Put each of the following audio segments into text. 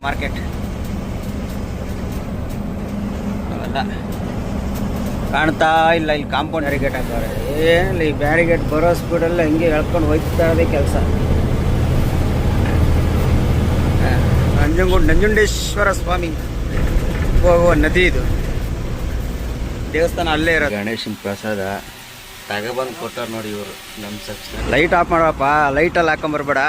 Market ಅವೆಲ್ಲ ಕಾಣ್ತಾ ಇಲ್ಲ. ಇಲ್ಲಿ ಕಾಂಪೌಂಡ್ ಬ್ಯಾರಿಗೇಟ್ ಹಾಕವ್ರೆ. ಏನಿಲ್ಲ, ಈ ಬ್ಯಾರಿಗೇಟ್ ಬರೋ ಸ್ಪೀಡಲ್ಲ ಹಿಂಗೆ ಎಳ್ಕೊಂಡು ಹೋಗ್ತಾ ಇರೋದೇ ಕೆಲಸ. ನಂಜುಂಡೇಶ್ವರ ಸ್ವಾಮಿ ಹೋಗುವ ನದಿ ಇದು. ದೇವಸ್ಥಾನ ಅಲ್ಲೇ ಇರೋದು. ಗಣೇಶನ ಪ್ರಸಾದ ತಗೊಬಂದು ಕೊಟ್ಟಾರ ನೋಡಿ ಇವರು ನಮ್ಮ ಸಬ್ಸ್ಕ್ರೈಬ್. ಲೈಟ್ ಆಫ್ ಮಾಡಪ್ಪ, ಲೈಟಲ್ಲಿ ಹಾಕೊಂಬರ್ಬೇಡ.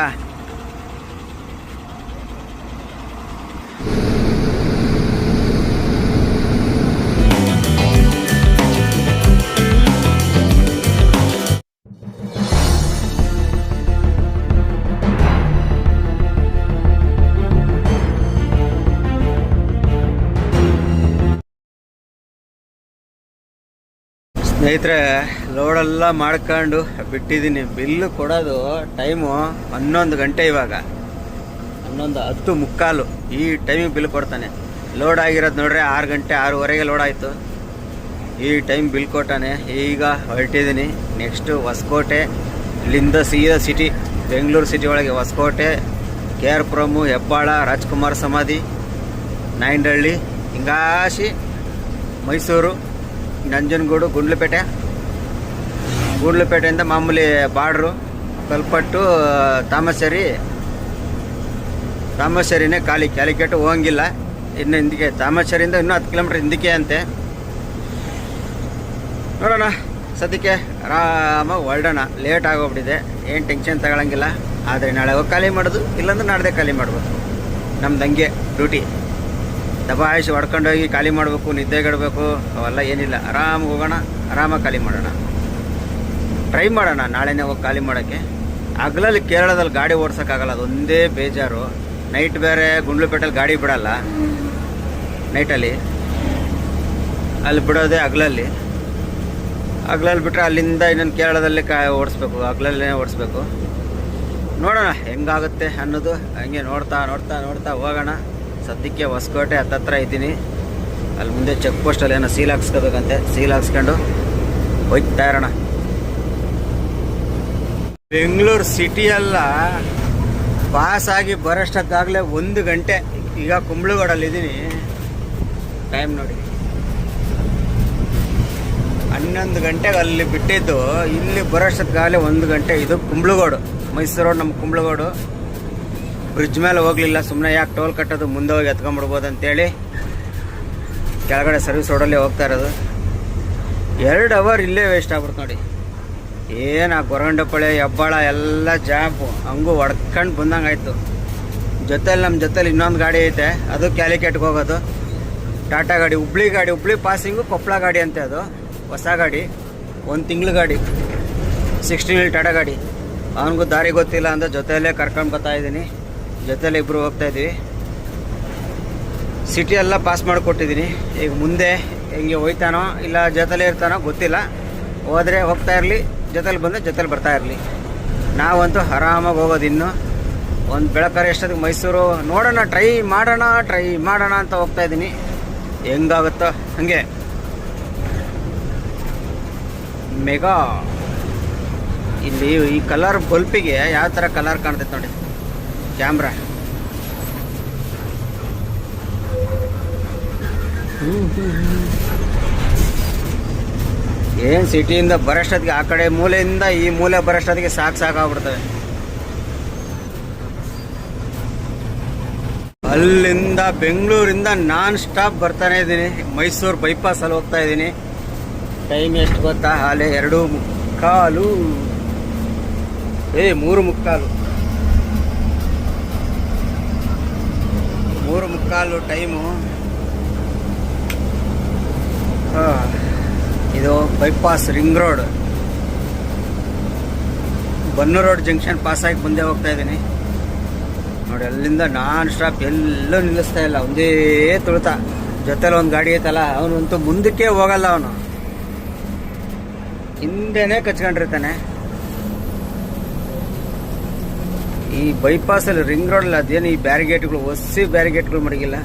ಸ್ನೇಹಿತರೆ, ಲೋಡೆಲ್ಲ ಮಾಡ್ಕೊಂಡು ಬಿಟ್ಟಿದ್ದೀನಿ. ಬಿಲ್ಲು ಕೊಡೋದು ಟೈಮು 11 ಗಂಟೆ. ಇವಾಗ 11:10 ಈ ಟೈಮಿಗೆ ಬಿಲ್ ಕೊಡ್ತಾನೆ. ಲೋಡ್ ಆಗಿರೋದು ನೋಡ್ರೆ 6 ಗಂಟೆ 6:15 ಲೋಡ್ ಆಯಿತು. ಈ ಟೈಮ್ ಬಿಲ್ ಕೊಟ್ಟಾನೆ. ಈಗ ಹೊರಟಿದ್ದೀನಿ. ನೆಕ್ಸ್ಟು ಹೊಸಕೋಟೆ, ಇಲ್ಲಿಂದ ಸೀದಾ ಸಿಟಿ, ಬೆಂಗಳೂರು ಸಿಟಿ ಒಳಗೆ ಹೊಸಕೋಟೆ, KR ಪುರಮು, ಹೆಬ್ಬಾಳ, ರಾಜ್ಕುಮಾರ್ ಸಮಾಧಿ, ನಾಯಂಡಹಳ್ಳಿ, ಹಿಂಗಾಸಿ ಮೈಸೂರು, ನಂಜನಗೂಡು, ಗುಂಡ್ಲುಪೇಟೆಯಿಂದ ಮಾಮೂಲಿ ಬಾರ್ಡ್ರು, ಕಲ್ಪಟ್ಟು, ತಾಮಸರಿನೇ ಖಾಲಿ. ಕ್ಯಾಲಿಕೇಟು ಹೋಗಂಗಿಲ್ಲ. ಇನ್ನು ಹಿಂದಕ್ಕೆ ತಾಮಸರಿಯಿಂದ ಇನ್ನೂ 10 ಕಿಲೋಮೀಟ್ರ್ ಹಿಂದಕ್ಕೆ ಅಂತೆ. ನೋಡೋಣ, ಸದ್ಯಕ್ಕೆ ಆರಾಮಾಗಿ ಹೊರಡೋಣ. ಲೇಟ್ ಆಗೋಗ್ಬಿಟ್ಟಿದೆ. ಏನು ಟೆನ್ಷನ್ ತಗೊಳಂಗಿಲ್ಲ. ಆದರೆ ನಾಳೆ ಹೋಗಿ ಖಾಲಿ ಮಾಡೋದು, ಇಲ್ಲಾಂದ್ರೆ ನಾಡ್ದೆ ಖಾಲಿ ಮಾಡ್ಬೋದು. ನಮ್ದು ಹಂಗೆ ಡ್ಯೂಟಿ. ದಬಾಯಿಸಿ ಹೊಡ್ಕೊಂಡೋಗಿ ಖಾಲಿ ಮಾಡಬೇಕು, ನಿದ್ದೆಗಿಡಬೇಕು, ಅವೆಲ್ಲ ಏನಿಲ್ಲ. ಆರಾಮಾಗಿ ಹೋಗೋಣ, ಆರಾಮಾಗಿ ಖಾಲಿ ಮಾಡೋಣ. ಟ್ರೈ ಮಾಡೋಣ ನಾಳೆನೇ ಹೋಗಿ ಖಾಲಿ ಮಾಡೋಕ್ಕೆ. ಹಗಲಲ್ಲಿ ಕೇರಳದಲ್ಲಿ ಗಾಡಿ ಓಡ್ಸೋಕ್ಕಾಗಲ್ಲ, ಅದೊಂದೇ ಬೇಜಾರು. ನೈಟ್ ಬೇರೆ ಗುಂಡ್ಲುಪೇಟೆಲ್ಲಿ ಗಾಡಿ ಬಿಡಲ್ಲ. ನೈಟಲ್ಲಿ ಅಲ್ಲಿ ಬಿಡೋದೇ ಹಗಲಲ್ಲಿ ಬಿಟ್ಟರೆ ಅಲ್ಲಿಂದ ಇನ್ನೊಂದು ಕೇರಳದಲ್ಲಿ ಓಡಿಸ್ಬೇಕು, ಹಗಲಲ್ಲೇ ಓಡಿಸ್ಬೇಕು. ನೋಡೋಣ ಹೆಂಗಾಗುತ್ತೆ ಅನ್ನೋದು. ಹಂಗೆ ನೋಡ್ತಾ ಹೋಗೋಣ. ಸದ್ಯಕ್ಕೆ ಹೊಸಕೋಟೆ ಹತ್ತತ್ರ ಇದ್ದೀನಿ. ಅಲ್ಲಿ ಮುಂದೆ ಚೆಕ್ ಪೋಸ್ಟಲ್ಲಿ ಏನೋ ಸೀಲ್ ಹಾಕ್ಸ್ಕೋಬೇಕಂತೆ. ಸೀಲ್ ಹಾಕ್ಸ್ಕೊಂಡು ಹೋಗ್ತಾ ಇರೋಣ. ಬೆಂಗಳೂರು ಸಿಟಿಯೆಲ್ಲ ಪಾಸಾಗಿ ಬರೋಷ್ಟಕ್ಕಾಗಲೇ 1 ಗಂಟೆ. ಈಗ ಕುಂಬ್ಳಗೋಡಲ್ಲಿದ್ದೀನಿ. ಟೈಮ್ ನೋಡಿ 11 ಗಂಟೆಗೆ ಅಲ್ಲಿ ಬಿಟ್ಟಿದ್ದು, ಇಲ್ಲಿ ಬರೋಷ್ಟಕ್ಕಾಗಲೇ 1 ಗಂಟೆ. ಇದು ಕುಂಬ್ಳಗೋಡು, ಮೈಸೂರು ರೋಡ್. ನಮ್ಮ ಕುಂಬ್ಳಗೋಡು ಬ್ರಿಡ್ಜ್ ಮೇಲೆ ಹೋಗಲಿಲ್ಲ. ಸುಮ್ಮನೆ ಯಾಕೆ ಟೋಲ್ ಕಟ್ಟೋದು, ಮುಂದೆ ಹೋಗಿ ಎತ್ಕೊಂಡ್ಬಿಡ್ಬೋದು ಅಂತೇಳಿ ಕೆಳಗಡೆ ಸರ್ವಿಸ್ ರೋಡಲ್ಲೇ ಹೋಗ್ತಾ ಇರೋದು. 2 ಅವರ್ ಇಲ್ಲೇ ವೇಸ್ಟ್ ಆಗ್ಬಿಡ್ತು ನೋಡಿ. ಏನು ಆ ಗೊರಗೊಂಡಪಳೆ, ಹೆಬ್ಬಾಳ ಎಲ್ಲ ಜಾಪು ಹಂಗೂ ಹೊಡ್ಕೊಂಡು ಬಂದಂಗೆ ಆಯಿತು. ನಮ್ಮ ಜೊತೆಲಿ ಇನ್ನೊಂದು ಗಾಡಿ ಐತೆ, ಅದು ಕ್ಯಾಲಿಕೇಟ್ಗೆ ಹೋಗೋದು. ಟಾಟಾ ಗಾಡಿ, ಹುಬ್ಳಿ ಪಾಸಿಂಗು, ಕೊಪ್ಪಳ ಗಾಡಿ ಅಂತೆ. ಅದು ಹೊಸ ಗಾಡಿ, 1 ತಿಂಗ್ಳು ಗಾಡಿ, 16 ಟಾಟಾ ಗಾಡಿ. ಅವನಿಗೂ ದಾರಿ ಗೊತ್ತಿಲ್ಲ ಅಂದರೆ ಜೊತೆಯಲ್ಲೇ ಕರ್ಕೊಂಡು ಬರ್ತಾಯಿದ್ದೀನಿ. ಜೊತೆಲಿ ಇಬ್ಬರು ಹೋಗ್ತಾಯಿದ್ದೀವಿ. ಸಿಟಿ ಎಲ್ಲ ಪಾಸ್ ಮಾಡಿಕೊಟ್ಟಿದ್ದೀನಿ. ಈಗ ಮುಂದೆ ಹೆಂಗೆ ಹೋಯ್ತಾನೋ ಇಲ್ಲ ಜೊತೆಲೇ ಇರ್ತಾನೋ ಗೊತ್ತಿಲ್ಲ. ಹೋದರೆ ಹೋಗ್ತಾ ಇರಲಿ, ಜೊತೆಲಿ ಬಂದರೆ ಜೊತೆಲಿ ಬರ್ತಾ ಇರಲಿ. ನಾವಂತೂ ಆರಾಮಾಗಿ ಹೋಗೋದು. ಇನ್ನು ಒಂದು ಬೆಳಕರೆ ಎಷ್ಟೊತ್ತಿಗೆ ಮೈಸೂರು ನೋಡೋಣ, ಟ್ರೈ ಮಾಡೋಣ ಅಂತ ಹೋಗ್ತಾ ಇದ್ದೀನಿ. ಹೆಂಗಾಗುತ್ತೋ ಹಾಗೆ. ಮೆಗಾ ಇಲ್ಲಿ ಈ ಕಲರ್ ಬಲ್ಪಿಗೆ ಯಾವ ಥರ ಕಲರ್ ಕಾಣ್ತೈತೆ ನೋಡಿ ಕ್ಯಾಮ್ರಾ. ಏನು ಸಿಟಿಯಿಂದ ಬರೋಷ್ಟೊತ್ತಿಗೆ ಆ ಕಡೆ ಮೂಲೆಯಿಂದ ಈ ಮೂಲೆ ಬರೋಷ್ಟೊತ್ತಿಗೆ ಸಾಕಾಗ್ಬಿಡ್ತವೆ. ಅಲ್ಲಿಂದ ಬೆಂಗಳೂರಿಂದ ನಾನ್ ಸ್ಟಾಪ್ ಬರ್ತಾನೆ ಇದ್ದೀನಿ. ಮೈಸೂರು ಬೈಪಾಸಲ್ಲಿ ಹೋಗ್ತಾ ಇದ್ದೀನಿ. ಟೈಮ್ ಎಷ್ಟು ಗೊತ್ತಾ? ಹಾಲೆ 2:45. 3:45 ಟೈಮು. ಇದು bypass ring road, Bannur road junction ಪಾಸಾಗಿ ಮುಂದೆ ಹೋಗ್ತಾ ಇದ್ದೀನಿ ನೋಡಿ. ಅಲ್ಲಿಂದ ನಾನ್ ಸ್ಟಾಪ್, ಎಲ್ಲೂ ನಿಲ್ಲಿಸ್ತಾ ಇಲ್ಲ. ಒಂದೇ ತುಳಿತ. ಜೊತೆಲಿ ಒಂದು ಗಾಡಿ ಐತಲ್ಲ, ಅವನಂತೂ ಮುಂದಕ್ಕೆ ಹೋಗಲ್ಲ. ಅವನು ಹಿಂದೆನೇ ಕಚ್ಕೊಂಡಿರ್ತಾನೆ. ಈ ಬೈಪಾಸಲ್ಲಿ ರಿಂಗ್ ರೋಡಲ್ಲಿ ಅದೇನು ಈ ಬ್ಯಾರಿಗೇಟ್ಗಳು, ಹೊಸ ಬ್ಯಾರಿಗೇಟ್ಗಳು ಮಡಗಿಲ್ಲ.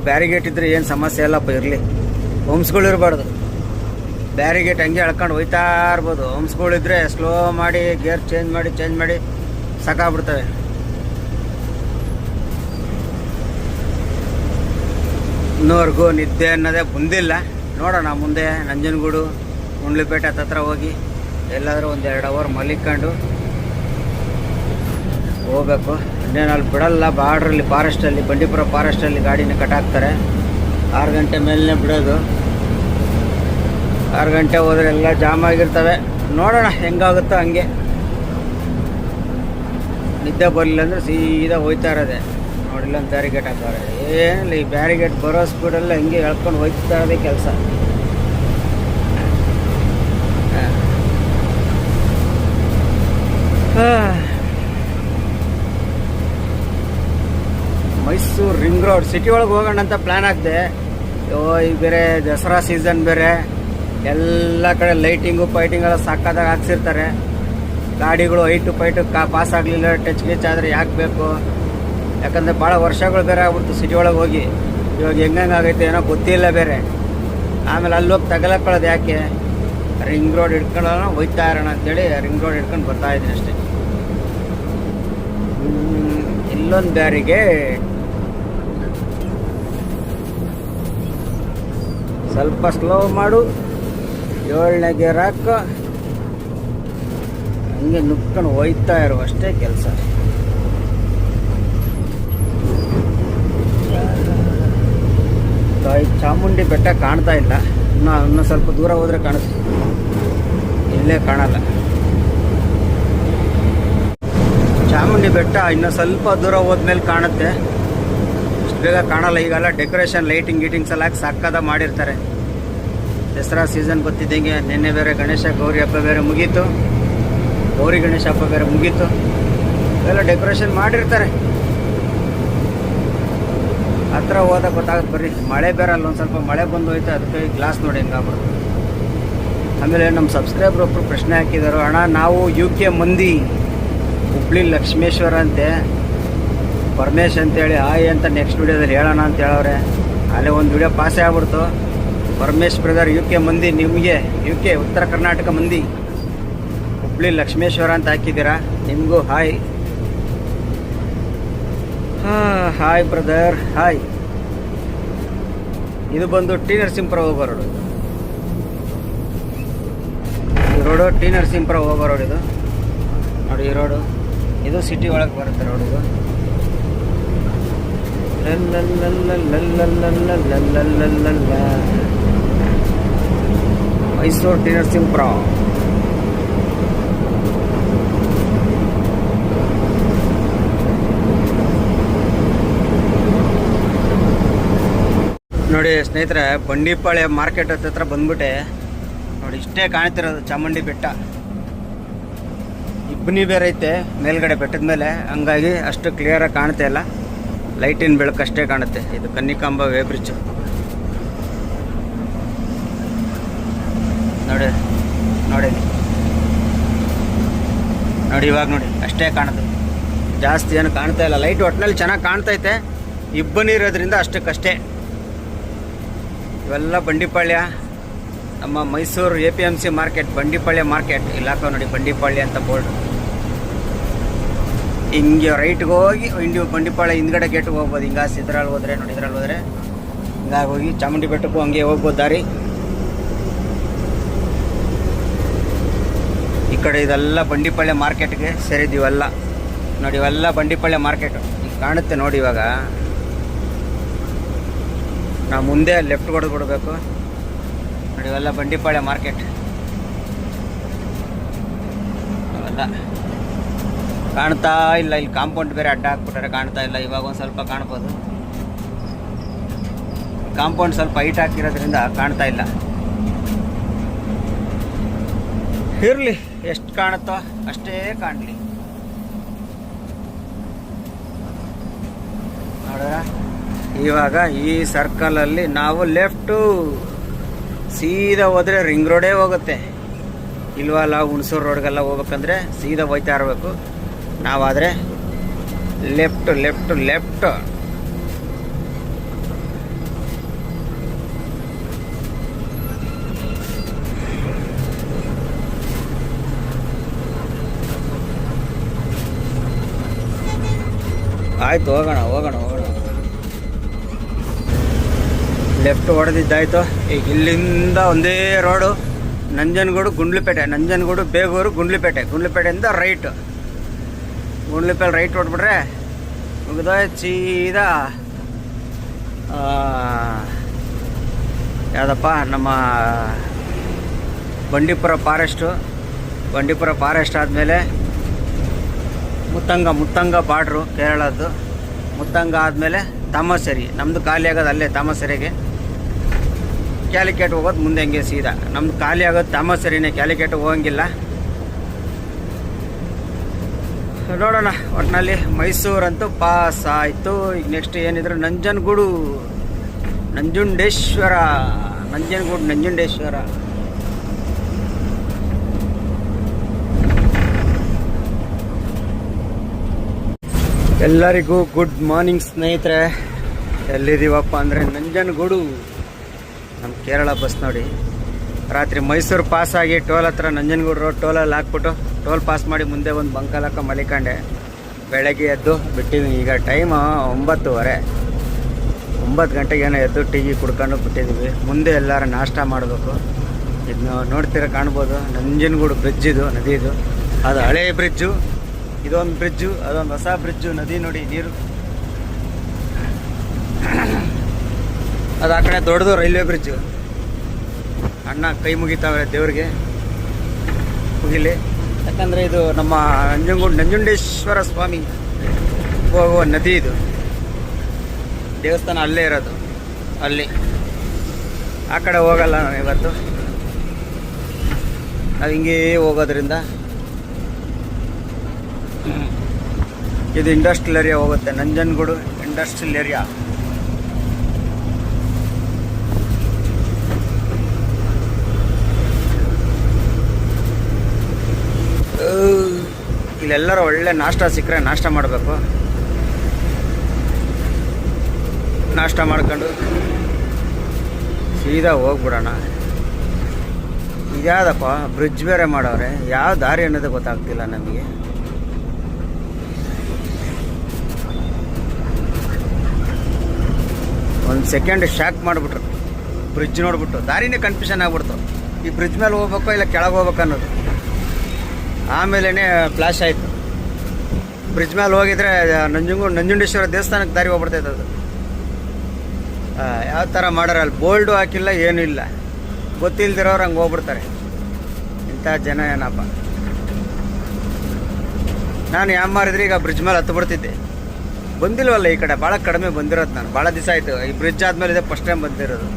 ಬ್ಯಾರಿಗೇಟ್ ಇದ್ರೆ ಏನು ಸಮಸ್ಯೆ ಇಲ್ಲಪ್ಪ, ಇರಲಿ. ಹೋಮ್ಸ್ಗಳು ಇರಬಾರ್ದು. ಬ್ಯಾರಿಗೇಟ್ ಹಂಗೆ ಎಳ್ಕೊಂಡು ಹೋಯ್ತಾ ಇರ್ಬೋದು. ಹೋಮ್ಸ್ಗಳಿದ್ರೆ ಸ್ಲೋ ಮಾಡಿ ಗೇರ್ ಚೇಂಜ್ ಮಾಡಿ ಸಾಕಾಗ್ಬಿಡ್ತವೆ. ಇನ್ನೂವರೆಗೂ ನಿದ್ದೆ ಅನ್ನೋದೇ ಬಂದಿಲ್ಲ. ನೋಡೋಣ ಮುಂದೆ ನಂಜನಗೂಡು ಗುಂಡ್ಲುಪೇಟೆ ಹತ್ರ ಹೋಗಿ ಎಲ್ಲಾದರೂ ಒಂದು 2 ಅವರ್ ಮಲಿಕೊಂಡು ಹೋಗ್ಬೇಕು. ಇನ್ನೇನು ಅಲ್ಲಿ ಬಿಡಲ್ಲ, ಬಾರ್ಡ್ರಲ್ಲಿ ಫಾರೆಸ್ಟಲ್ಲಿ, ಬಂಡೀಪುರ ಫಾರೆಸ್ಟಲ್ಲಿ ಗಾಡಿನ ಕಟ್ಟಾಕ್ತಾರೆ. 6 ಗಂಟೆ ಮೇಲೇ ಬಿಡೋದು. 6 ಗಂಟೆ ಹೋದರೆ ಎಲ್ಲ ಜಾಮ್ ಆಗಿರ್ತವೆ. ನೋಡೋಣ ಹೆಂಗಾಗುತ್ತೋ ಹಂಗೆ. ನಿದ್ದೆ ಬರಲಿಲ್ಲ ಅಂದರೆ ಸೀದಾ ಹೋಯ್ತಾ ಇರೋದೆ. ನೋಡಿಲ್ಲ ಒಂದು ಬ್ಯಾರಿಗೇಟ್ ಹಾಕೋರೆ, ಏನಿಲ್ಲ ಈ ಬ್ಯಾರಿಗೇಟ್ ಬರೋ ಸ್ಪೀಡಲ್ಲಿ ಹಂಗೆ ಎಳ್ಕೊಂಡು ಹೋಯ್ತಾ ಇರೋದೇ ಕೆಲಸ. ಮೈಸೂರು ರಿಂಗ್ ರೋಡ್ ಸಿಟಿ ಒಳಗೆ ಹೋಗೋಣ ಅಂತ ಪ್ಲ್ಯಾನ್ ಹಾಕಿದೆ. ಈಗ ಬೇರೆ ದಸರಾ ಸೀಸನ್ ಬೇರೆ, ಎಲ್ಲ ಕಡೆ ಲೈಟಿಂಗು ಪೈಟಿಂಗೆಲ್ಲ ಸಾಕಾದಾಗ ಹಾಕ್ಸಿರ್ತಾರೆ. ಗಾಡಿಗಳು ಐಟು ಪೈಟು ಪಾಸ್ ಆಗಲಿಲ್ಲ, ಟಚ್ ಗಿಚ್ ಆದರೆ ಯಾಕೆ ಬೇಕು? ಯಾಕಂದರೆ ಭಾಳ ವರ್ಷಗಳು ಬೇರೆ ಆಗ್ಬಿಡ್ತು ಸಿಟಿ ಒಳಗೆ ಹೋಗಿ. ಇವಾಗ ಹೆಂಗಂಗೆ ಆಗೈತೆ ಏನೋ ಗೊತ್ತಿಲ್ಲ ಬೇರೆ. ಆಮೇಲೆ ಅಲ್ಲಿ ಹೋಗಿ ತಗಲಕೊಳ್ಳೋದು ಯಾಕೆ? ರಿಂಗ್ ರೋಡ್ ಹಿಡ್ಕೊಳ್ಳೋಣ, ಹೋಯ್ತಾ ಇರೋಣ ಅಂತೇಳಿ ರಿಂಗ್ ರೋಡ್ ಹಿಡ್ಕೊಂಡು ಬರ್ತಾಯಿದ್ದೀನಿ ಅಷ್ಟೇ. ಇಲ್ಲೊಂದು ದಾರಿಗೆ ಸ್ವಲ್ಪ ಸ್ಲೋ ಮಾಡು, 7ನೇ ಗೇರ್ ಹಾಕು, ಹಂಗೆ ನುಗ್ಕೊಂಡು ಹೋಯ್ತಾ ಇರೋ ಅಷ್ಟೇ ಕೆಲಸ. ಚಾಮುಂಡಿ ಬೆಟ್ಟ ಕಾಣ್ತಾ ಇಲ್ಲ. ಇನ್ನೂ ಸ್ವಲ್ಪ ದೂರ ಹೋದರೆ ಕಾಣುತ್ತೆ, ಇಲ್ಲೇ ಕಾಣಲ್ಲ. ಚಾಮುಂಡಿ ಬೆಟ್ಟ ಇನ್ನೂ ಸ್ವಲ್ಪ ದೂರ ಹೋದ್ಮೇಲೆ ಕಾಣುತ್ತೆ, ಇಷ್ಟು ಬೇಗ ಕಾಣಲ್ಲ. ಈಗೆಲ್ಲ ಡೆಕೋರೇಷನ್ ಲೈಟಿಂಗ್ ಗೀಟಿಂಗ್ಸ್ ಎಲ್ಲ ಹಾಕಿ ಸಕ್ಕದ ಮಾಡಿರ್ತಾರೆ. ದಸರಾ ಸೀಸನ್ ಗೊತ್ತಿದ್ದಂಗೆ ನಿನ್ನೆ ಬೇರೆ ಗಣೇಶ ಗೌರಿ ಹಬ್ಬ ಬೇರೆ ಮುಗೀತು, ಗೌರಿ ಗಣೇಶ ಹಬ್ಬ ಬೇರೆ ಮುಗೀತು. ಎಲ್ಲ ಡೆಕೋರೇಷನ್ ಮಾಡಿರ್ತಾರೆ. ಹತ್ರ ಹೋದಾಗ ಗೊತ್ತಾಗುತ್ತೆ. ಬರ್ರಿ, ಮಳೆ ಬೇರೆ ಅಲ್ಲೊಂದು ಸ್ವಲ್ಪ ಮಳೆ ಬಂದು ಹೋಯ್ತು, ಅದಕ್ಕೆ ಗ್ಲಾಸ್ ನೋಡಿ ಹೆಂಗಾಗ್ಬಿಡ್ತು. ಆಮೇಲೆ ನಮ್ಮ ಸಬ್ಸ್ಕ್ರೈಬರ್ ಒಬ್ಬರು ಪ್ರಶ್ನೆ ಹಾಕಿದರು, ಅಣ್ಣ ನಾವು UK ಮಂದಿ, ಹುಬ್ಳಿ ಲಕ್ಷ್ಮೇಶ್ವರ ಅಂತೆ, ಪರಮೇಶ್ ಅಂತೇಳಿ ಆಯ್ ಅಂತ ನೆಕ್ಸ್ಟ್ ವಿಡಿಯೋದಲ್ಲಿ ಹೇಳೋಣ ಅಂತ ಹೇಳವ್ರೆ. ಅಲ್ಲೇ ಒಂದು ವಿಡಿಯೋ ಪಾಸೇ ಆಗ್ಬಿಡ್ತು. ಪರಮೇಶ್ ಬ್ರದರ್ UK ಮಂದಿ, ನಿಮಗೆ UK ಉತ್ತರ ಕರ್ನಾಟಕ ಮಂದಿ, ಹುಬ್ಳಿ ಲಕ್ಷ್ಮೇಶ್ವರ ಅಂತ ಹಾಕಿದ್ದೀರಾ, ನಿಮಗೂ ಹಾಯ್. Hi brother, hi. ಇದು ಬಂದು ಟಿ ನರಸೀಪುರ ಹೋಗೋ ರೋಡು. ಈ ರೋಡು ಟಿ ನರಸೀಪುರ ಹೋಗೋ ರೋಡ್ ಇದು ನೋಡಿ. ಈ ರೋಡು ಇದು ಸಿಟಿ ಒಳಗೆ ಬರುತ್ತೆ ರೋಡ್ ಇದು. ಮೈಸೂರು ಟಿ ನರಸೀಪುರ. ನೋಡಿ ಸ್ನೇಹಿತರೆ, ಬಂಡೀಪಾಳ್ಯ ಮಾರ್ಕೆಟ್ ಹತ್ರ ಬಂದ್ಬಿಟ್ಟೆ. ನೋಡಿ ಇಷ್ಟೇ ಕಾಣ್ತಿರೋದು ಚಾಮುಂಡಿ ಬೆಟ್ಟ. ಇಬ್ಬನಿ ಬೇರೆ ಐತೆ ಮೇಲ್ಗಡೆ ಬೆಟ್ಟದ ಮೇಲೆ, ಹಂಗಾಗಿ ಅಷ್ಟು ಕ್ಲಿಯರಾಗಿ ಕಾಣ್ತಾ ಇಲ್ಲ. ಲೈಟಿನ ಬೆಳಕು ಅಷ್ಟೇ ಕಾಣುತ್ತೆ. ಇದು ಕನ್ನಿಕಾಂಬ ವೇ ಬ್ರಿಡ್ಜು ನೋಡಿ. ನೋಡಿ ನೋಡಿ ಇವಾಗ ನೋಡಿ ಅಷ್ಟೇ ಕಾಣುತ್ತೆ, ಜಾಸ್ತಿ ಏನು ಕಾಣ್ತಾ ಇಲ್ಲ. ಲೈಟ್ ಒಟ್ಟಿನಲ್ಲಿ ಚೆನ್ನಾಗಿ ಕಾಣ್ತೈತೆ, ಇಬ್ಬನಿ ಇರೋದ್ರಿಂದ ಅಷ್ಟಕ್ಕಷ್ಟೇ. ಇವೆಲ್ಲ ಬಂಡೀಪಾಳ್ಯ, ನಮ್ಮ ಮೈಸೂರು APMC ಮಾರ್ಕೆಟ್, ಬಂಡೀಪಾಳ್ಯ ಮಾರ್ಕೆಟ್. ಇಲಾಖೆ ನೋಡಿ ಬಂಡೀಪಾಳ್ಯ ಅಂತ ಬೋರ್ಡ್. ಹಿಂಗೆ ರೈಟ್ಗೆ ಹೋಗಿ ಬಂಡೀಪಾಳ್ಯ ಹಿಂದ್ಗಡೆ ಗೇಟ್ಗೆ ಹೋಗ್ಬೋದು. ಹಿಂಗೆ ಇದ್ರಲ್ಲಿ ಹೋದರೆ ನೋಡಿ, ಇದ್ರಲ್ಲಿ ಹೋದರೆ ಹಿಂಗಾಗಿ ಹೋಗಿ ಚಾಮುಂಡಿ ಬೆಟ್ಟಕ್ಕೂ ಹಂಗೆ ಹೋಗ್ಬೋದು ದಾರಿ. ಈ ಕಡೆ ಇದೆಲ್ಲ ಬಂಡೀಪಾಳ್ಯ ಮಾರ್ಕೆಟ್ಗೆ ಸೇರಿದ್ದೀವೆಲ್ಲ ನೋಡಿ. ಇವೆಲ್ಲ ಬಂಡೀಪಾಳ್ಯ ಮಾರ್ಕೆಟು ಈಗ ಕಾಣುತ್ತೆ ನೋಡಿ. ಇವಾಗ ನಾವು ಮುಂದೆ ಲೆಫ್ಟ್ ಕೊಡಬೇಕು ನೋಡಿ. ಇವೆಲ್ಲ ಬಂಡೀಪಾಳ್ಯ ಮಾರ್ಕೆಟ್ ಅವೆಲ್ಲ ಕಾಣ್ತಾ ಇಲ್ಲ. ಇಲ್ಲಿ ಕಾಂಪೌಂಡ್ ಬೇರೆ ಅಡ್ಡ ಹಾಕ್ಬಿಟ್ಟಾರೆ, ಕಾಣ್ತಾ ಇಲ್ಲ. ಇವಾಗ ಒಂದು ಸ್ವಲ್ಪ ಕಾಣ್ಬೋದು. ಕಾಂಪೌಂಡ್ ಸ್ವಲ್ಪ ಹೈಟ್ ಹಾಕಿರೋದ್ರಿಂದ ಕಾಣ್ತಾ ಇಲ್ಲ. ಇರಲಿ, ಎಷ್ಟು ಕಾಣುತ್ತೋ ಅಷ್ಟೇ ಕಾಣಲಿ. ನೋಡ್ರ, ಇವಾಗ ಈ ಸರ್ಕಲಲ್ಲಿ ನಾವು ಲೆಫ್ಟು ಸೀದಾ ಹೋದರೆ ರಿಂಗ್ ರೋಡೇ ಹೋಗುತ್ತೆ. ಇಲ್ವಲ್ಲ, ಹುಣಸೂರು ರೋಡ್ಗೆಲ್ಲ ಹೋಗ್ಬೇಕಂದ್ರೆ ಸೀದಾ ಹೋಯ್ತಾ ಇರಬೇಕು. ನಾವಾದರೆ ಲೆಫ್ಟ್ ಲೆಫ್ಟ್ ಲೆಫ್ಟ್. ಆಯ್ತು, ಹೋಗೋಣ ಹೋಗೋಣ ಹೋಗೋಣ. ಲೆಫ್ಟ್ ಹೊಡೆದಿದ್ದಾಯ್ತು. ಈಗ ಇಲ್ಲಿಂದ ಒಂದೇ ರೋಡು ನಂಜನಗೂಡು ಗುಂಡ್ಲುಪೇಟೆ, ನಂಜನಗೂಡು ಬೇಗೂರು ಗುಂಡ್ಲುಪೇಟೆ, ಗುಂಡ್ಲುಪೇಟೆಯಿಂದ ರೈಟ್, ಗುಂಡ್ಲುಪೇಟೆ ರೈಟ್ ಹೊಡ್ಬಿಟ್ರೆ ಮುಗಿದೋಯ್ತು ಸೀದಾ ಯಾವುದಪ್ಪ ನಮ್ಮ ಬಂಡೀಪುರ ಫಾರೆಸ್ಟು. ಬಂಡೀಪುರ ಫಾರೆಸ್ಟ್ ಆದಮೇಲೆ ಮುತ್ತಂಗ ಬಾರ್ಡ್ರು ಕೇರಳದ್ದು. ಮುತ್ತಂಗ ಆದಮೇಲೆ ತಾಮಸರಿ, ನಮ್ಮದು ಖಾಲಿ ಆಗೋದು ಅಲ್ಲೇ ತಾಮಸರಿಗೆ. ಕ್ಯಾಲಿಕೇಟ್ ಹೋಗೋದು ಮುಂದೆ ಹಂಗೆ ಸೀದಾ. ನಮ್ದು ಖಾಲಿ ಆಗೋದು ತಾಮಸರಿನೇ, ಕ್ಯಾಲಿಕೇಟ್ ಹೋಗಂಗಿಲ್ಲ. ನೋಡೋಣ, ಒಟ್ಟಿನಲ್ಲಿ ಮೈಸೂರಂತೂ ಪಾಸ್ ಆಯಿತು. ಈಗ ನೆಕ್ಸ್ಟ್ ಏನಿದ್ರು ನಂಜನಗೂಡು, ನಂಜುಂಡೇಶ್ವರ, ನಂಜುಂಡೇಶ್ವರ. ಎಲ್ಲರಿಗೂ ಗುಡ್ ಮಾರ್ನಿಂಗ್ ಸ್ನೇಹಿತರೆ. ಎಲ್ಲಿದ್ದೀವಪ್ಪ ಅಂದರೆ ನಂಜನಗೂಡು, ನಮ್ಮ ಕೇರಳ ಬಸ್ ನೋಡಿ. ರಾತ್ರಿ ಮೈಸೂರು ಪಾಸ್ ಆಗಿ ಟೋಲ್ ಹತ್ರ ನಂಜನಗೂಡು ರೋಡ್ ಟೋಲಲ್ಲಿ ಹಾಕ್ಬಿಟ್ಟು ಟೋಲ್ ಪಾಸ್ ಮಾಡಿ ಮುಂದೆ ಒಂದು ಬಂಕಲಕ್ಕ ಮಲಿಕೊಂಡೆ. ಬೆಳಗ್ಗೆ ಎದ್ದು ಬಿಟ್ಟಿದ್ದೀನಿ. ಈಗ ಟೈಮು 9:30, 9 ಗಂಟೆಗೇನೋ ಎದ್ದು ಟೀ ಕುಡ್ಕೊಂಡು ಬಿಟ್ಟಿದ್ದೀವಿ. ಮುಂದೆ ಎಲ್ಲರೂ ನಾಷ್ಟ ಮಾಡಬೇಕು. ಇದನ್ನ ನೋಡ್ತೀರ, ಕಾಣ್ಬೋದು ನಂಜನಗೂಡು ಬ್ರಿಡ್ಜ್, ಇದು ನದಿ. ಅದು ಹಳೆ ಬ್ರಿಡ್ಜು, ಇದೊಂದು ಬ್ರಿಡ್ಜು, ಅದೊಂದು ಹೊಸ ಬ್ರಿಡ್ಜು. ನದಿ ನೋಡಿ ನೀರು. ಅದು ಆ ಕಡೆ ದೊಡ್ಡದು ರೈಲ್ವೆ ಬ್ರಿಡ್ಜು. ಅಣ್ಣ ಕೈ ಮುಗಿತಾವೆ ದೇವ್ರಿಗೆ, ಮುಗಿಲಿ. ಯಾಕಂದರೆ ಇದು ನಮ್ಮ ನಂಜುಂಡೇಶ್ವರ ಸ್ವಾಮಿ ಹೋಗುವ ನದಿ. ಇದು ದೇವಸ್ಥಾನ ಅಲ್ಲೇ ಇರೋದು. ಅಲ್ಲಿ ಆ ಕಡೆ ಹೋಗಲ್ಲ ನಾನು ಇವತ್ತು. ನಾವು ಹಿಂಗೇ ಹೋಗೋದ್ರಿಂದ ಇದು ಇಂಡಸ್ಟ್ರಿಯಲ್ ಏರಿಯಾ ಹೋಗುತ್ತೆ, ನಂಜನಗೂಡು ಇಂಡಸ್ಟ್ರಿಯಲ್ ಏರಿಯಾ. ಇಲ್ಲೆಲ್ಲರೂ ಒಳ್ಳೆ ನಾಷ್ಟ ಸಿಕ್ಕರೆ ನಾಷ್ಟ ಮಾಡಬೇಕು. ನಾಷ್ಟ ಮಾಡ್ಕೊಂಡು ಸೀದಾ ಹೋಗ್ಬಿಡೋಣ. ಇದ್ಯಾವುದಪ್ಪ ಬ್ರಿಡ್ಜ್ ಬೇರೆ ಮಾಡವ್ರೆ, ಯಾವ ದಾರಿ ಅನ್ನೋದು ಗೊತ್ತಾಗ್ತಿಲ್ಲ ನಮಗೆ. ಒಂದು ಸೆಕೆಂಡ್ ಶಾಕ್ ಮಾಡಿಬಿಟ್ರು ಬ್ರಿಡ್ಜ್ ನೋಡ್ಬಿಟ್ಟು. ದಾರಿನೇ ಕನ್ಫ್ಯೂಷನ್ ಆಗ್ಬಿಡ್ತು, ಈ ಬ್ರಿಡ್ಜ್ ಮೇಲೆ ಹೋಗ್ಬೇಕೋ ಇಲ್ಲ ಕೆಳಗೆ ಹೋಗ್ಬೇಕು ಅನ್ನೋದು. ಆಮೇಲೆ ಫ್ಲಾಶ್ ಆಯಿತು. ಬ್ರಿಡ್ಜ್ ಮೇಲೆ ಹೋಗಿದ್ರೆ ನಂಜುಂಡೇಶ್ವರ ದೇವಸ್ಥಾನಕ್ಕೆ ದಾರಿ ಹೋಗ್ಬಿಡ್ತೈತೆ. ಅದು ಯಾವ ಥರ ಮಾಡ್ಯಾರ, ಅಲ್ಲಿ ಬೋಲ್ಡು ಹಾಕಿಲ್ಲ, ಏನೂ ಇಲ್ಲ. ಗೊತ್ತಿಲ್ದಿರೋರು ಹಂಗೆ ಹೋಗ್ಬಿಡ್ತಾರೆ. ಇಂಥ ಜನ ಏನಪ್ಪ. ನಾನು ಯಾಮಾರಿದ್ರೆ ಈಗ ಬ್ರಿಡ್ಜ್ ಮೇಲೆ ಹತ್ತು ಬಿಡ್ತಿದ್ದೆ. ಬಂದಿಲ್ವಲ್ಲ ಈ ಕಡೆ, ಭಾಳ ಕಡಿಮೆ ಬಂದಿರೋದು. ನಾನು ಭಾಳ ದಿವಸ ಆಯಿತು ಈ ಬ್ರಿಡ್ಜ್ ಆದಮೇಲೆ ಇದೆ ಫಸ್ಟ್ ಟೈಮ್ ಬಂದಿರೋದು.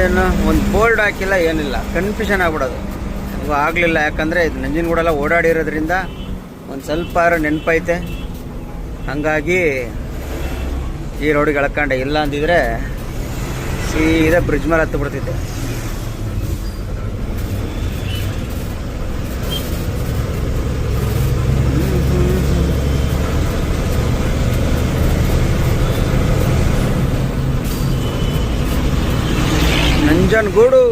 ಏನು ಒಂದು ಬೋರ್ಡ್ ಹಾಕಿಲ್ಲ, ಏನಿಲ್ಲ, ಕನ್ಫ್ಯೂಷನ್ ಆಗ್ಬಿಡೋದು. ಇವಾಗ ಆಗಲಿಲ್ಲ, ಯಾಕಂದರೆ ಇದು ನಂಜನಗೂಡೆಲ್ಲ ಓಡಾಡಿರೋದ್ರಿಂದ ಒಂದು ಸ್ವಲ್ಪ ನೆನಪೈತೆ. ಹಾಗಾಗಿ ಈ ರೋಡಿಗೆ ಎಳ್ಕೊಂಡೆ. ಇಲ್ಲ ಅಂದಿದ್ರೆ ಸೀದಾ ಬ್ರಿಡ್ಜ್ ಮೇಲೆ ಹತ್ತು ಬಿಡ್ತಿದ್ದೆ. ನಂಜನಗೂಡು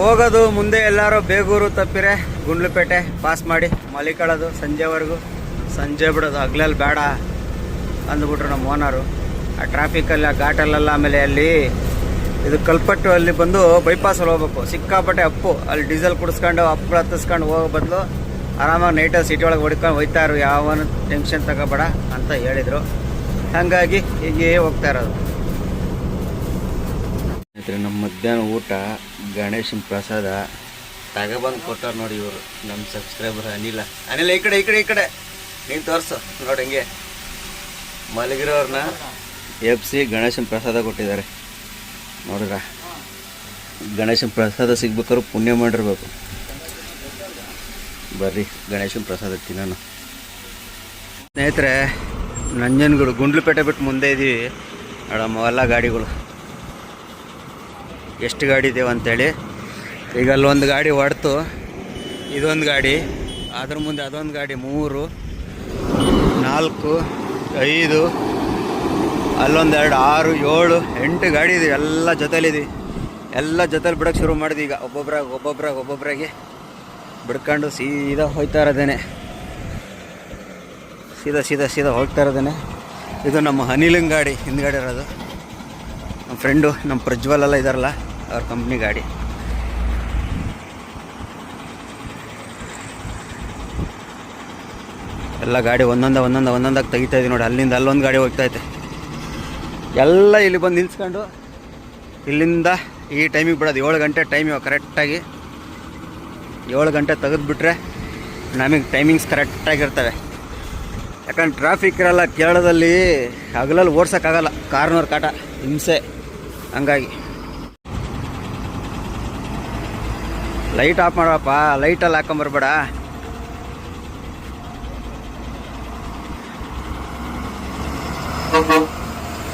ಹೋಗೋದು. ಮುಂದೆ ಎಲ್ಲರೂ ಬೇಗೂರು ತಪ್ಪಿರೆ ಗುಂಡ್ಲುಪೇಟೆ ಪಾಸ್ ಮಾಡಿ ಮಲಿಕೊಳ್ಳೋದು ಸಂಜೆವರೆಗೂ. ಸಂಜೆ ಬಿಡೋದು, ಹಗ್ಲಲ್ಲಿ ಬೇಡ ಅಂದ್ಬಿಟ್ರು ನಮ್ಮ ಓನರು. ಆ ಟ್ರಾಫಿಕಲ್ಲಿ, ಆ ಘಾಟಲ್ಲೆಲ್ಲ. ಆಮೇಲೆ ಅಲ್ಲಿ ಇದು ಕಲ್ಪಟ್ಟು ಅಲ್ಲಿ ಬಂದು ಬೈಪಾಸಲ್ಲಿ ಹೋಗ್ಬೇಕು. ಸಿಕ್ಕಾಪಟ್ಟೆ ಅಪ್ಪು. ಅಲ್ಲಿ ಡೀಸೆಲ್ ಕುಡಿಸ್ಕೊಂಡು ಅಪ್ಪುಗಳು ಹತ್ತಿಸ್ಕೊಂಡು ಹೋಗೋ ಬದಲು ಆರಾಮಾಗಿ ನೈಟಲ್ಲಿ ಸಿಟಿ ಒಳಗೆ ಹೊಡ್ಕೊಂಡು ಹೋಯ್ತಾರು, ಯಾವನು ಟೆನ್ಷನ್ ತಗೋಬೇಡ ಅಂತ ಹೇಳಿದರು. ಹಾಗಾಗಿ ಹೀಗೆ ಹೋಗ್ತಾ ಇರೋದು. ನಮ್ಮ ಮಧ್ಯಾಹ್ನ ಊಟ ಗಣೇಶನ ಪ್ರಸಾದ ತಗೊಬಂದು ಕೊಟ್ಟವ್ರು ನೋಡಿ ಇವರು, ನಮ್ಮ ಸಬ್ಸ್ಕ್ರೈಬರ್ ಅನಿಲ. ಈ ಕಡೆ ನೀನು ತೋರಿಸು ನೋಡಿ. ಹಿಂಗೆ ಮಲಗಿರೋರನ್ನ ಎಬ್ಸಿ ಗಣೇಶನ ಪ್ರಸಾದ ಕೊಟ್ಟಿದ್ದಾರೆ ನೋಡ್ರ. ಗಣೇಶನ ಪ್ರಸಾದ ಸಿಗ್ಬೇಕಾದ್ರು ಪುಣ್ಯ ಮಾಡಿರ್ಬೇಕು. ಬರ್ರಿ ಗಣೇಶನ ಪ್ರಸಾದ ತಿನ್ನೋಣ ಸ್ನೇಹಿತರೆ. ನಂಜನಗೂಡು ಗುಂಡ್ಲುಪೇಟೆ ಬಿಟ್ಟು ಮುಂದೆ ಇದ್ದೀವಿ ನೋಡಮ್ಮ. ಎಲ್ಲ ಗಾಡಿಗಳು ಎಷ್ಟು ಗಾಡಿ ಇದ್ದೇವೆ ಅಂಥೇಳಿ. ಈಗ ಅಲ್ಲೊಂದು ಗಾಡಿ ಹೊಡ್ತು, ಇದೊಂದು ಗಾಡಿ, ಅದ್ರ ಮುಂದೆ ಅದೊಂದು ಗಾಡಿ, 3, 4, 5, ಅಲ್ಲೊಂದು 2, 6, 7, 8 ಗಾಡಿ ಇದೆ. ಎಲ್ಲ ಜೊತೆಲಿದ್ದೀವಿ. ಎಲ್ಲ ಜೊತೆಲಿ ಬಿಡೋಕ್ಕೆ ಶುರು ಮಾಡಿದ್ವಿ ಈಗ. ಒಬ್ಬೊಬ್ಬರಾಗಿ ಬಿಡ್ಕೊಂಡು ಸೀದಾ ಹೋಗ್ತಾ ಇರೋದೇನೆ. ಸೀದಾ ಹೋಗ್ತಾ ಇರೋದೇನೆ. ಇದು ನಮ್ಮ ಅನಿಲಿನ ಗಾಡಿ, ಹಿಂದ್ಗಡೆ ಇರೋದು. ನಮ್ಮ ಫ್ರೆಂಡು ನಮ್ಮ ಪ್ರಜ್ವಲ್ ಎಲ್ಲ ಇದ್ದಾರಲ್ಲ, ಅವ್ರ ಕಂಪ್ನಿ ಗಾಡಿ. ಎಲ್ಲ ಗಾಡಿ ಒಂದೊಂದಾಗಿ ತೆಗಿತಾ ಇದ್ದೀವಿ ನೋಡಿ. ಅಲ್ಲಿಂದ ಅಲ್ಲೊಂದು ಗಾಡಿ ಹೋಗ್ತೈತೆ. ಎಲ್ಲ ಇಲ್ಲಿ ಬಂದು ನಿಲ್ಸ್ಕೊಂಡು ಇಲ್ಲಿಂದ ಈ ಟೈಮಿಗೆ ಬಿಡೋದು. 7 ಗಂಟೆ ಟೈಮ್ ಇವಾಗ ಕರೆಕ್ಟಾಗಿ 7 ಗಂಟೆ ತೆಗೆದುಬಿಟ್ರೆ ನಮಗೆ ಟೈಮಿಂಗ್ಸ್ ಕರೆಕ್ಟಾಗಿರ್ತವೆ. ಯಾಕಂದ್ರೆ ಟ್ರಾಫಿಕ್ ಇರಲ್ಲ ಕೇರಳದಲ್ಲಿ. ಹಗಲಲ್ಲಿ ಓಡ್ಸೋಕ್ಕಾಗಲ್ಲ, ಕಾರ್ನವ್ರ ಕಾಟ ಹಿಂಸೆ. ಹಂಗಾಗಿ ಲೈಟ್ ಆಫ್ ಮಾಡಪ್ಪ, ಲೈಟಲ್ಲಿ ಹಾಕೊಂಬರ್ಬೇಡ.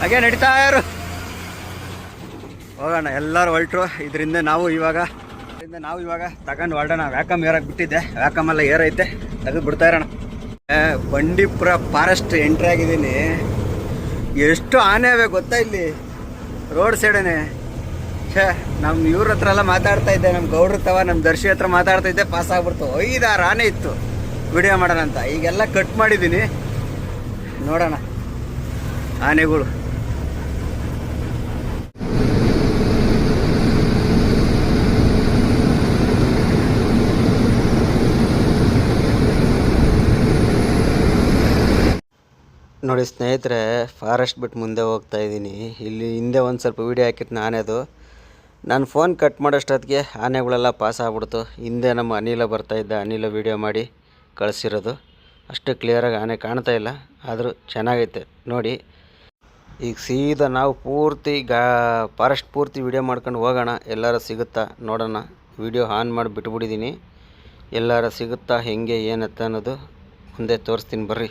ಹಾಗೆ ನಡೀತಾ ಇರು, ಹೋಗೋಣ. ಎಲ್ಲರೂ ಹೊರಟ್ರು. ಇದರಿಂದ ನಾವು ಇವಾಗ ತಗೊಂಡು ಹೊರಡೋಣ. ವ್ಯಾಕಮ್ ಏರಕ್ಕೆ ಬಿಟ್ಟಿದ್ದೆ, ವ್ಯಾಕಮೆಲ್ಲ ಏರೈತೆ, ತೆಗೆದು ಬಿಡ್ತಾ ಇರೋಣ. ಬಂಡೀಪುರ ಫಾರೆಸ್ಟ್ ಎಂಟ್ರಿ ಆಗಿದ್ದೀನಿ. ಎಷ್ಟು ಆನೆ ಅವೆ ಗೊತ್ತಾ ಇಲ್ಲಿ ರೋಡ್ ಸೈಡೇನೆ. ನಮ್ಮ ಇವ್ರ ಹತ್ರ ಎಲ್ಲ ಮಾತಾಡ್ತಾ ಇದ್ದೆ, ನಮ್ಮ ಗೌಡ್ರ ತವ ನಮ್ಮ ದರ್ಶಿ ಹತ್ರ ಮಾತಾಡ್ತಾ ಇದ್ದೆ. ಪಾಸ್ ಆಗ್ಬಿಡ್ತು. 5-6 ಆನೆ ಇತ್ತು ವಿಡಿಯೋ ಮಾಡೋಣ ಅಂತ. ಈಗೆಲ್ಲ ಕಟ್ ಮಾಡಿದ್ದೀನಿ, ನೋಡೋಣ ಆನೆಗಳು. ನೋಡಿ ಸ್ನೇಹಿತರೆ, ಫಾರೆಸ್ಟ್ ಬಿಟ್ಟು ಮುಂದೆ ಹೋಗ್ತಾ ಇದ್ದೀನಿ. ಇಲ್ಲಿ ಹಿಂದೆ ಒಂದು ಸ್ವಲ್ಪ ವೀಡಿಯೋ ಹಾಕಿತ್ತು ಆನೆದು. ನಾನು ಫೋನ್ ಕಟ್ ಮಾಡೋಷ್ಟೊತ್ತಿಗೆ ಆನೆಗಳೆಲ್ಲ ಪಾಸ್ ಆಗ್ಬಿಡ್ತು. ಹಿಂದೆ ನಮ್ಮ ಅನಿಲ ಬರ್ತಾಯಿದ್ದ, ಅನಿಲ ವೀಡಿಯೋ ಮಾಡಿ ಕಳಿಸಿರೋದು. ಅಷ್ಟು ಕ್ಲಿಯರಾಗಿ ಆನೆ ಕಾಣ್ತಾ ಇಲ್ಲ, ಆದರೂ ಚೆನ್ನಾಗೈತೆ ನೋಡಿ. ಈಗ ಸೀದಾ ನಾವು ಪೂರ್ತಿ ಫಾರೆಸ್ಟ್ ಪೂರ್ತಿ ವೀಡಿಯೋ ಮಾಡ್ಕೊಂಡು ಹೋಗೋಣ. ಎಲ್ಲರೂ ಸಿಗುತ್ತಾ ನೋಡೋಣ. ವೀಡಿಯೋ ಆನ್ ಮಾಡಿ ಬಿಟ್ಬಿಟ್ಟಿದ್ದೀನಿ. ಎಲ್ಲರೂ ಸಿಗುತ್ತಾ, ಹೆಂಗೆ ಏನತ್ತ ಅನ್ನೋದು ಮುಂದೆ ತೋರಿಸ್ತೀನಿ ಬರ್ರಿ.